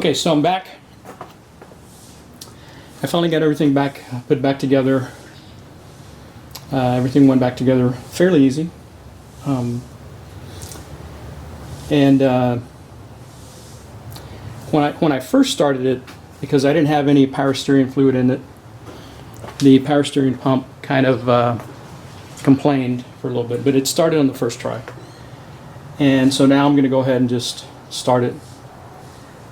Okay, so I'm back. I finally got everything put back together. Everything went back together fairly easy. When I first started it, because I didn't have any power steering fluid in it, the power steering pump kind of complained for a little bit, but it started on the first try. And so now I'm going to go ahead and just start it,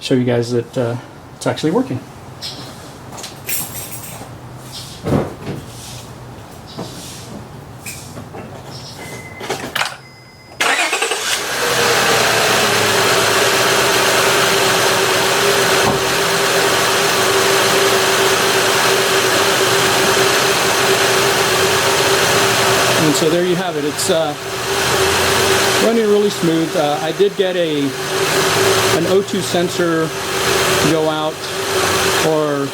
show you guys that it's actually working. And so there you have it. It's running really smooth. I did get an O2 sensor go out, or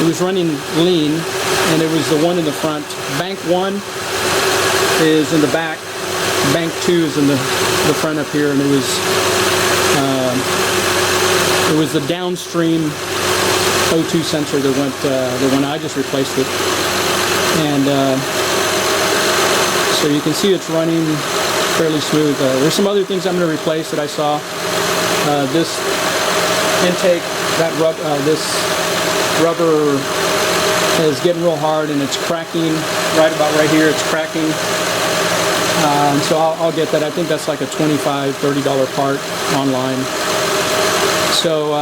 it was running lean, and it was the one in the front. Bank 1 is in the back, bank 2 is in the front up here, and it was the downstream O2 sensor that went I just replaced it. And so you can see it's running fairly smooth. There's some other things I'm going to replace that I saw. This intake, this rubber is getting real hard and it's cracking. Right about right here, it's cracking. So I'll get that. I think that's like a $25, $30 part online. So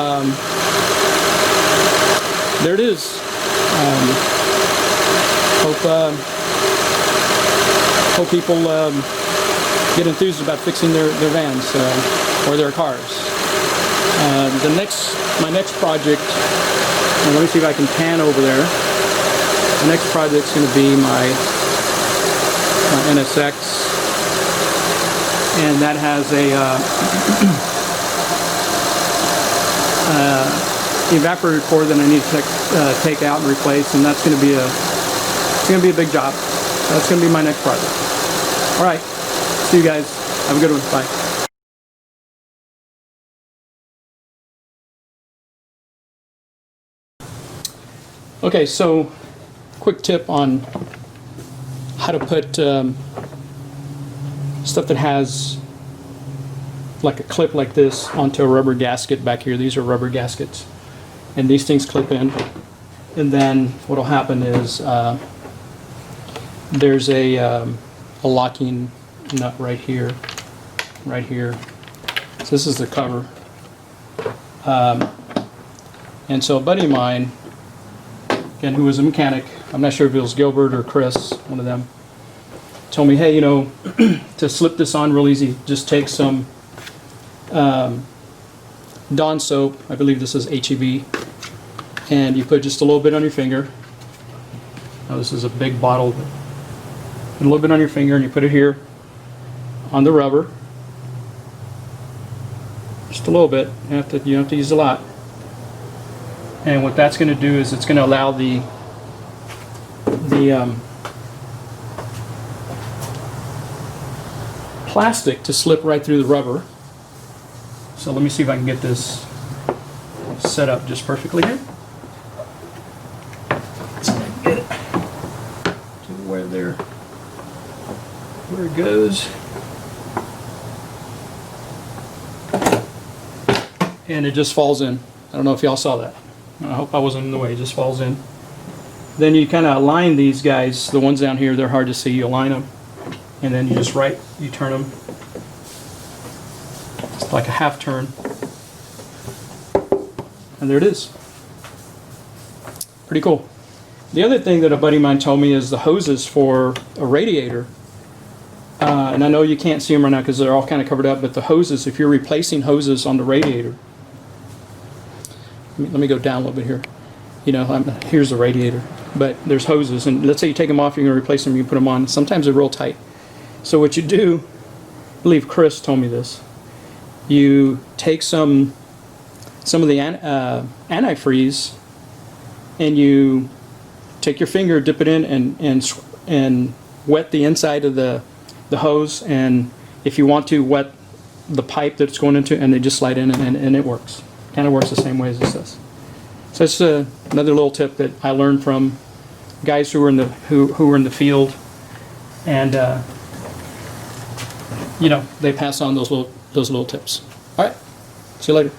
there it is. Hope people get enthused about fixing their vans or their cars. My next project, and let me see if I can pan over there. The next project's going to be my NSX, and that has a evaporator core that I need to take out and replace, and that's going to be a big job. So that's going to be my next project. All right, see you guys. Have a good one. Bye. Okay, so quick tip on how to put stuff that has like a clip like this onto a rubber gasket back here. These are rubber gaskets, and these things clip in, and then what will happen is there's a locking nut right here. So this is the cover, and so a buddy of mine, again, who was a mechanic, I'm not sure if it was Gilbert or Chris, one of them, told me, hey, you know, to slip this on real easy, just take some Dawn soap, I believe this is HEB, and you put just a little bit on your finger. Now this is a big bottle. Put a little bit on your finger and you put it here on the rubber. Just a little bit. You don't have to use a lot. And what that's going to do is it's going to allow the plastic to slip right through the rubber. So let me see if I can get this set up just perfectly here. So I can get it to where it goes. And it just falls in. I don't know if y'all saw that. I hope I wasn't in the way. It just falls in. Then you kind of align these guys. The ones down here, they're hard to see. You align them, and then you just you turn them. It's like a half turn, and there it is. Pretty cool. The other thing that a buddy of mine told me is the hoses for a radiator. And I know you can't see them right now because they're all kind of covered up. But the hoses, if you're replacing hoses on the radiator. Let me go down a little bit here. You know, here's the radiator, but there's hoses, and let's say you take them off, you're going to replace them, you put them on. Sometimes they're real tight. So what you do, I believe Chris told me this, you take some of the antifreeze, and you take your finger, dip it in, and wet the inside of the hose, and if you want to, wet the pipe that it's going into, and they just slide in, and it works. Kind of works the same way as this does. So it's another little tip that I learned from guys who were in the who were in the field, and you know, they pass on those little tips. All right, see you later.